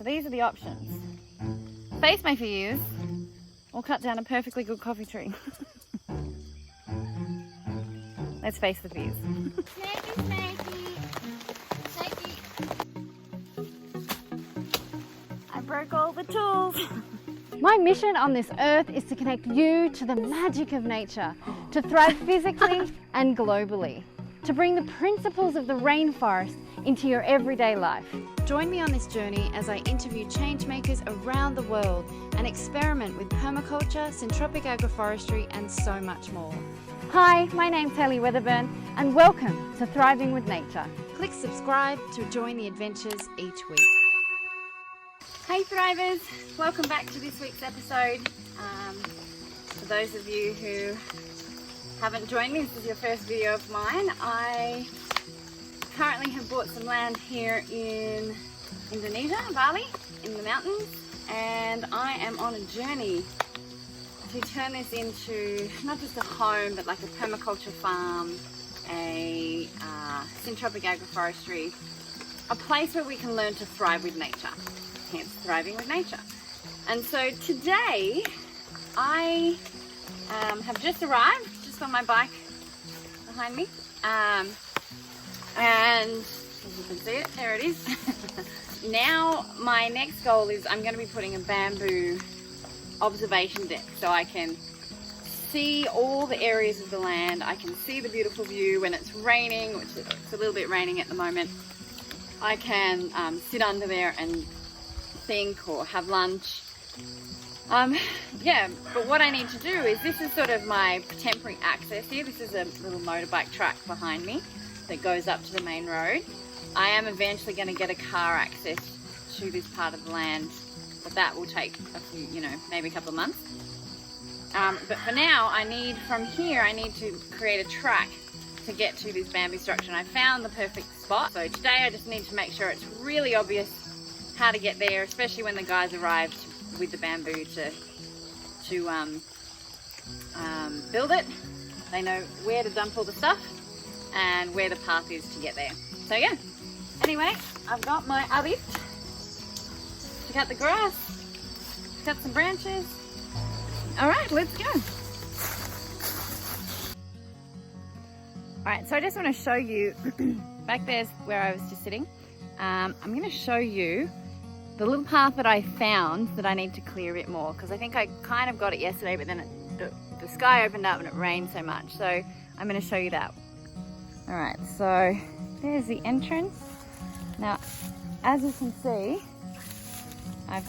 So these are the options. Face my fears or cut down a perfectly good coffee tree. Let's face the fears. Snaky. I broke all the tools. My mission on this earth is to connect you to the magic of nature, to thrive physically and globally, to bring the principles of the rainforest into your everyday life. Join me on this journey as I interview changemakers around the world and experiment with permaculture, syntropic agroforestry, and so much more. Hi, my name's Hayley Weatherburn, and welcome to Thriving with Nature. Click subscribe to join the adventures each week. Hey Thrivers, welcome back to this week's episode. For those of you who haven't joined me, this is your first video of mine. I currently have bought some land here in Indonesia, Bali, in the mountains, and I am on a journey to turn this into not just a home, but like a permaculture farm, a syntropic agroforestry, a place where we can learn to thrive with nature, hence thriving with nature. And so today I have just arrived, just on my bike behind me, and as you can see it, there it is. Now my next goal is I'm going to be putting a bamboo observation deck so I can see all the areas of the land. I can see the beautiful view when it's raining, which it's a little bit raining at the moment. I can sit under there and think or have lunch. Yeah, but what I need to do is, this is sort of my temporary access here. This is a little motorbike track behind me that goes up to the main road. I am eventually going to get a car access to this part of the land, but that will take a few, maybe a couple of months. But for now, from here, I need to create a track to get to this bamboo structure, and I found the perfect spot. So today I just need to make sure it's really obvious how to get there, especially when the guys arrived with the bamboo to build it. They know where to dump all the stuff and where the path is to get there. So yeah, anyway, I've got my abyss to cut the grass, to cut some branches. All right, let's go. All right, so I just want to show you, back there's where I was just sitting. I'm going to show you the little path that I found that I need to clear a bit more, because I think I kind of got it yesterday, but then the sky opened up and it rained so much. So I'm going to show you that. All right, so there's the entrance. Now, as you can see, I've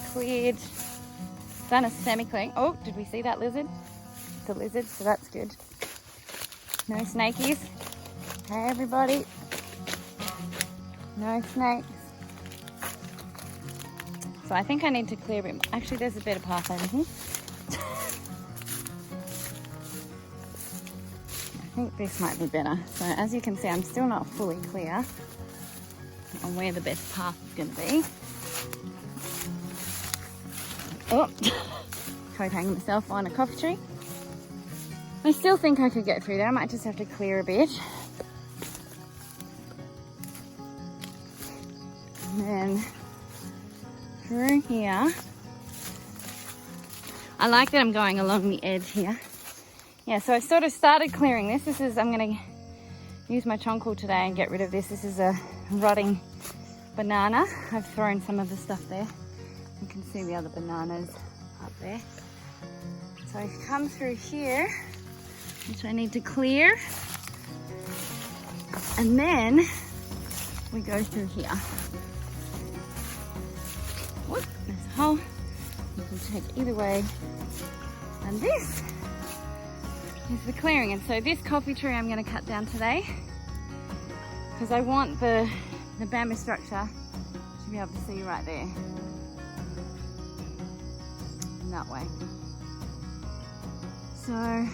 done a semi-clearing. Oh, did we see that lizard? It's a lizard, so that's good. No snakies. Hey everybody. No snakes. So I think I need to clear a bit more. Actually, there's a better path over here. I think this might be better. So as you can see, I'm still not fully clear on where the best path is going to be. Oh, coat hanging myself on a coffee tree. I still think I could get through there. I might just have to clear a bit. And then through here. I like that I'm going along the edge here. Yeah, so I sort of started clearing this. I'm going to use my chonkle today and get rid of this. This is a rotting banana. I've thrown some of the stuff there. You can see the other bananas up there. So I come through here, which I need to clear. And then we go through here. Whoop, there's a hole. You can take either way. And this is the clearing. And so this coffee tree I'm going to cut down today, because I want the bamboo structure to be able to see right there. In that way. So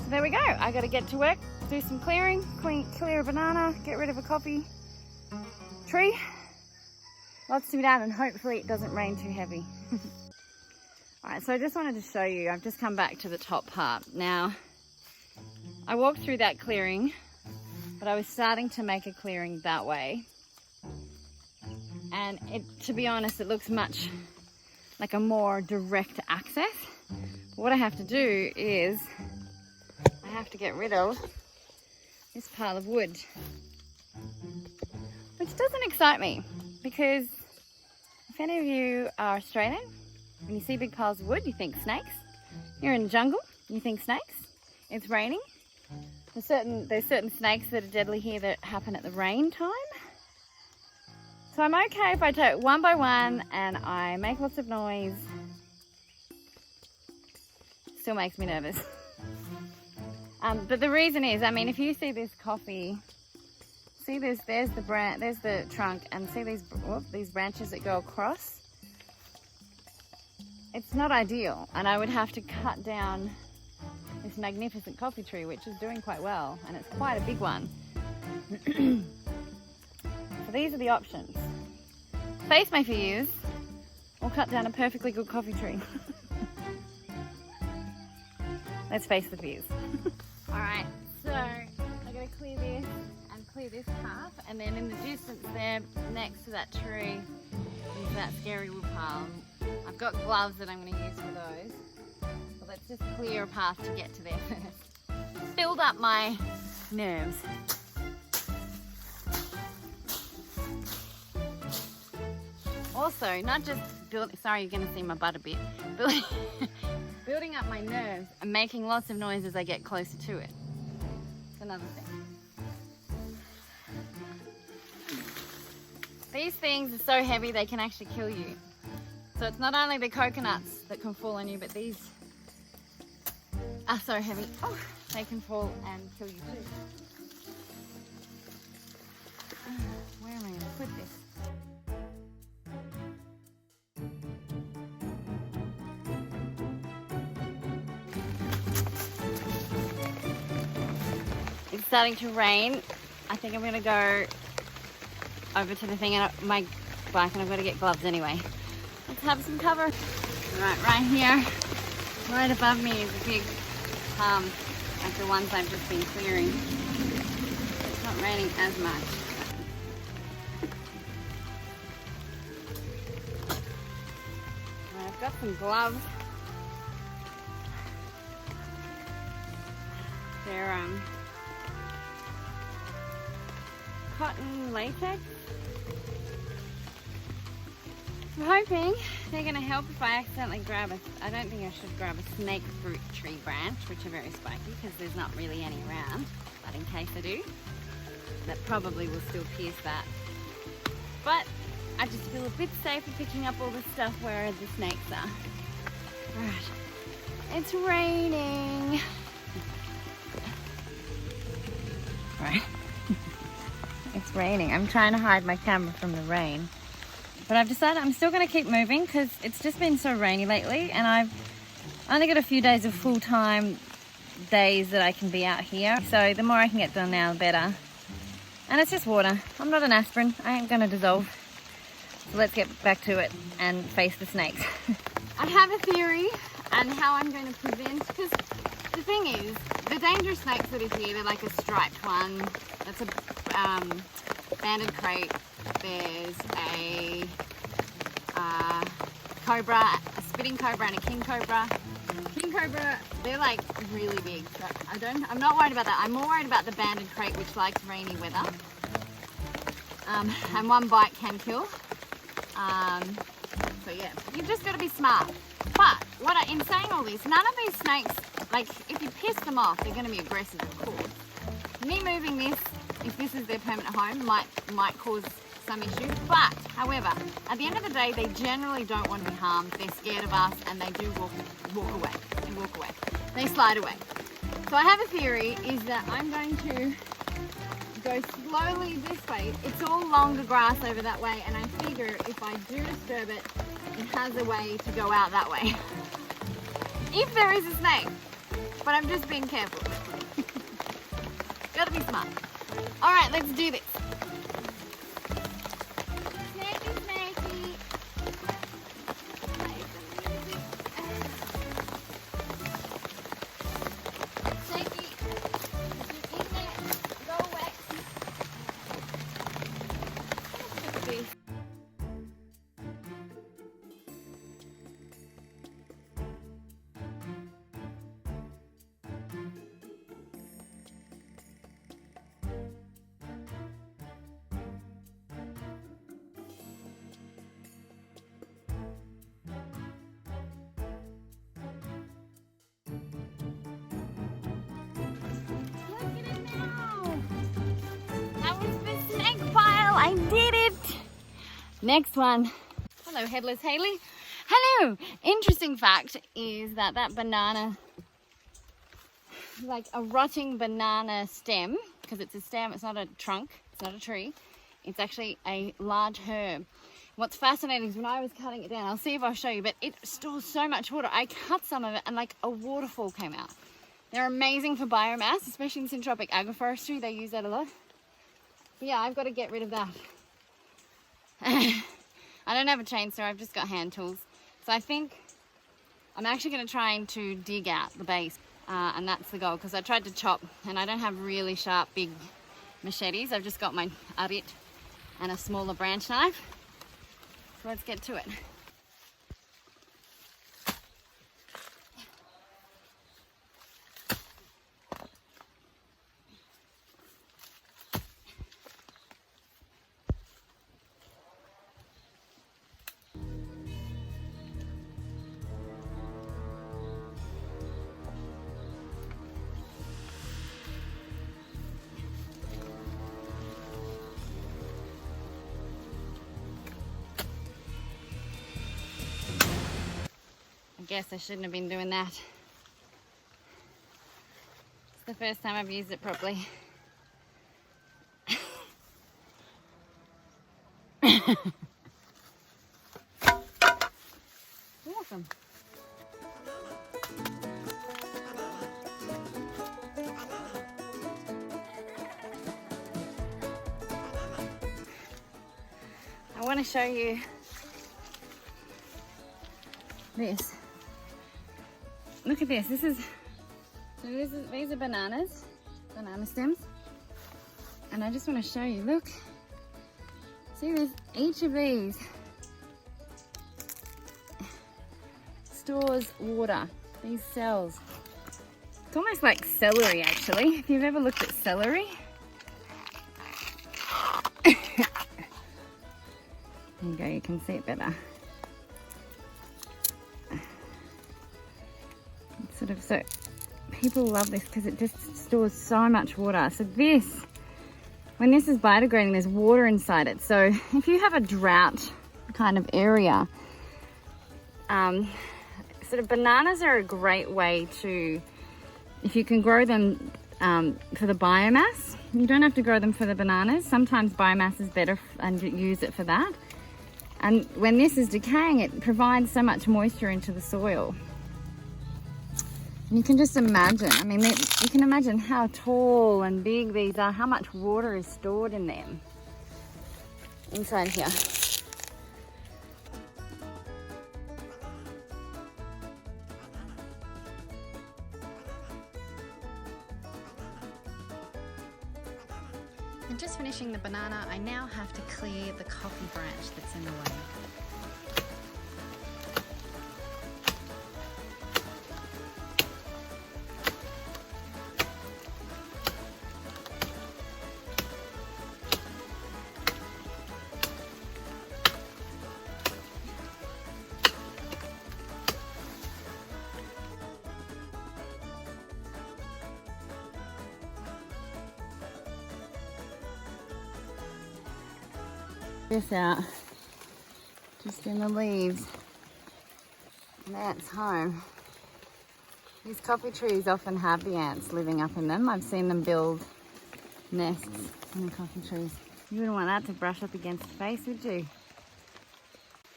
there we go. I got to get to work, do some clearing, clear a banana, get rid of a coffee tree. Lots to be done, and hopefully it doesn't rain too heavy. Alright, so I just wanted to show you, I've just come back to the top part. Now, I walked through that clearing, but I was starting to make a clearing that way. And to be honest, it looks much like a more direct access. What I have to do is I have to get rid of this pile of wood, which doesn't excite me, because if any of you are Australian, when you see big piles of wood, you think snakes. You're in the jungle, you think snakes. It's raining. There's certain snakes that are deadly here that happen at the rain time. So I'm okay if I take one by one and I make lots of noise. Still makes me nervous. But the reason is, I mean, if you see this coffee, see this, there's the trunk, and see these branches that go across. It's not ideal, and I would have to cut down this magnificent coffee tree, which is doing quite well, and it's quite a big one. So these are the options. Face my fears, or cut down a perfectly good coffee tree. Let's face the fears. Alright, so I'm going to clear this and clear this path, and then in the distance there, next to that tree, is that scary wood pile. I've got gloves that I'm going to use for those. But let's just clear a path to get to there first. Build up my nerves. Also, not just sorry, you're going to see my butt a bit. Building up my nerves and making lots of noise as I get closer to it. It's another thing. These things are so heavy they can actually kill you. So it's not only the coconuts that can fall on you, but these are so heavy. Oh, they can fall and kill you too. Where am I going to put this? It's starting to rain. I think I'm going to go over to the thing and my bike, and I've got to get gloves anyway. Let's have some cover. Right here, right above me is a big palm, like the ones I've just been clearing. It's not raining as much. I've got some gloves. They're cotton latex. I'm hoping they're going to help if I accidentally grab I don't think I should grab a snake fruit tree branch, which are very spiky, because there's not really any around, but in case I do, that probably will still pierce that. But I just feel a bit safer picking up all the stuff where the snakes are. Alright, it's raining. Right. It's raining. I'm trying to hide my camera from the rain. But I've decided I'm still going to keep moving because it's just been so rainy lately, and I've only got a few days of full-time days that I can be out here. So the more I can get done now, the better. And it's just water. I'm not an aspirin. I ain't going to dissolve. So let's get back to it and face the snakes. I have a theory on how I'm going to prevent, because the thing is, the dangerous snakes that are here, they're like a striped one. That's a banded crate. There's a cobra, a spitting cobra, and a king cobra. King cobra, they're like really big. So I'm not worried about that. I'm more worried about the banded crate, which likes rainy weather. And one bite can kill. So yeah, you've just got to be smart. But in saying all this, none of these snakes, like if you piss them off, they're going to be aggressive, of course. Me moving this, if this is their permanent home, might cause some issues. But, however, at the end of the day, they generally don't want to be harmed. They're scared of us, and they do walk away. They walk away. They slide away. So I have a theory, is that I'm going to go slowly this way. It's all longer grass over that way, and I figure if I do disturb it, it has a way to go out that way. If there is a snake. But I'm just being careful. Gotta be smart. Alright, let's do this. Snakey, snakey. Snakey, if you're in there, go away. Look at this. I did it! Next one. Hello, Headless Haley. Hello! Interesting fact is that banana, like a rotting banana stem, because it's a stem, it's not a trunk, it's not a tree, it's actually a large herb. What's fascinating is when I was cutting it down, I'll see if I'll show you, but it stores so much water. I cut some of it and like a waterfall came out. They're amazing for biomass, especially in syntropic agroforestry. They use that a lot. But yeah, I've got to get rid of that. I don't have a chainsaw, I've just got hand tools. So I think I'm actually going to try to dig out the base. And that's the goal, because I tried to chop and I don't have really sharp, big machetes. I've just got my arit and a smaller branch knife. So let's get to it. I guess I shouldn't have been doing that. It's the first time I've used it properly. Awesome. I want to show you this. Look at this. These are banana stems, and I just want to show you. Look, see, there's each of these stores water. These cells. It's almost like celery, actually. If you've ever looked at celery. There you go. You can see it better. So people love this because it just stores so much water. So when this is biodegrading, there's water inside it. So if you have a drought kind of area, sort of bananas are a great way to, if you can grow them for the biomass. You don't have to grow them for the bananas. Sometimes biomass is better and you use it for that. And when this is decaying, it provides so much moisture into the soil. And you can just imagine, I mean, you can imagine how tall and big these are, how much water is stored in them inside here. And just finishing the banana, I now have to clear the coffee branch that's in the way. This out just in the leaves. And ants home. These coffee trees often have the ants living up in them. I've seen them build nests in the coffee trees. You wouldn't want that to brush up against the face, would you?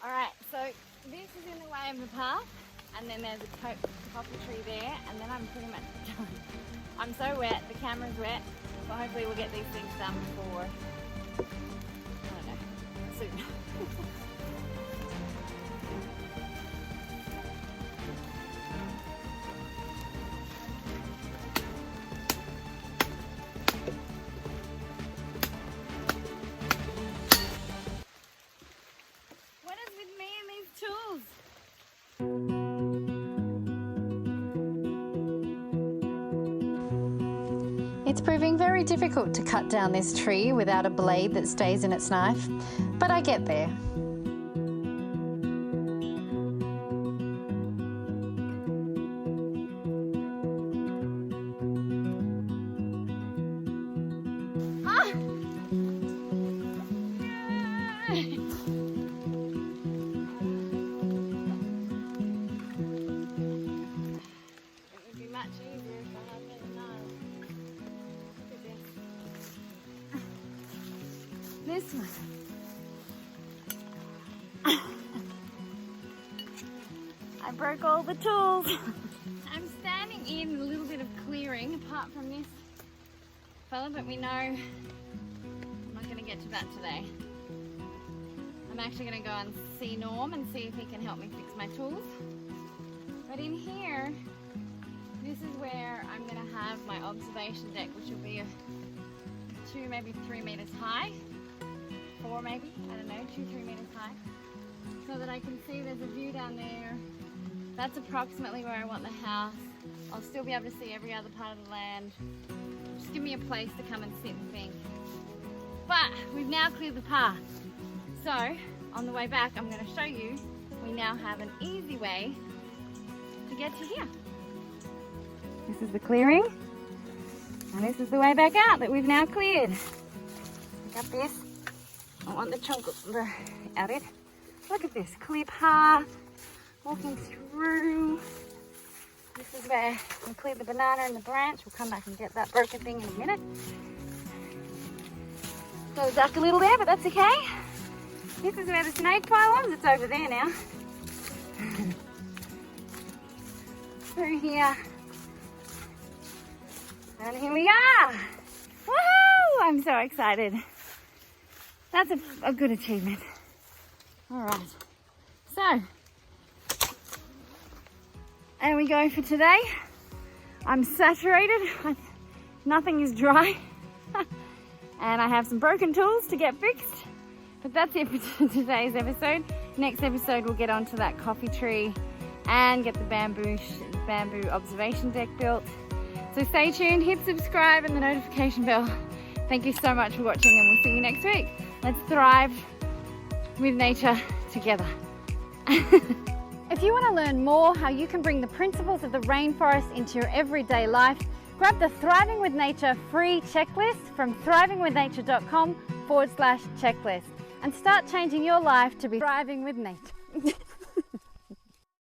Alright, so this is in the way of the path, and then there's a coffee tree there, and then I'm pretty much done. I'm so wet, the camera's wet, but hopefully we'll get these things done before, I don't know, soon. What is with me and these tools? It's proving very difficult to cut down this tree without a blade that stays in its knife, but I get there. would be much easier if I had better knives. Look at this. This one. I broke all the tools. I'm standing in a little bit of clearing apart from this fella, but we know I'm not going to get to that today. I'm actually going to go and see Norm and see if he can help me fix my tools. But in here, this is where I'm going to have my observation deck, which will be 2, maybe 3 meters high. 4 maybe, I don't know, 2, 3 meters high. So that I can see there's a view down there. That's approximately where I want the house. I'll still be able to see every other part of the land. Just give me a place to come and sit and think. But we've now cleared the path. So on the way back, I'm going to show you we now have an easy way to get to here. This is the clearing, and this is the way back out that we've now cleared. Look at this. I want the chunk out it. Look at this clear path. Walking through. This is where we cleared the banana and the branch. We'll come back and get that broken thing in a minute. Got a duck a little there, but that's okay. This is where the snake pile was. It's over there now. Through here. And here we are. Woohoo! I'm so excited. That's a good achievement. All right. So, and we go for today. I'm saturated. Nothing is dry. And I have some broken tools to get fixed. But that's it for today's episode. Next episode, we'll get onto that coffee tree and get the bamboo observation deck built. So stay tuned, hit subscribe and the notification bell. Thank you so much for watching, and we'll see you next week. Let's thrive with nature together. If you want to learn more how you can bring the principles of the rainforest into your everyday life, grab the Thriving with Nature free checklist from thrivingwithnature.com/checklist and start changing your life to be thriving with nature.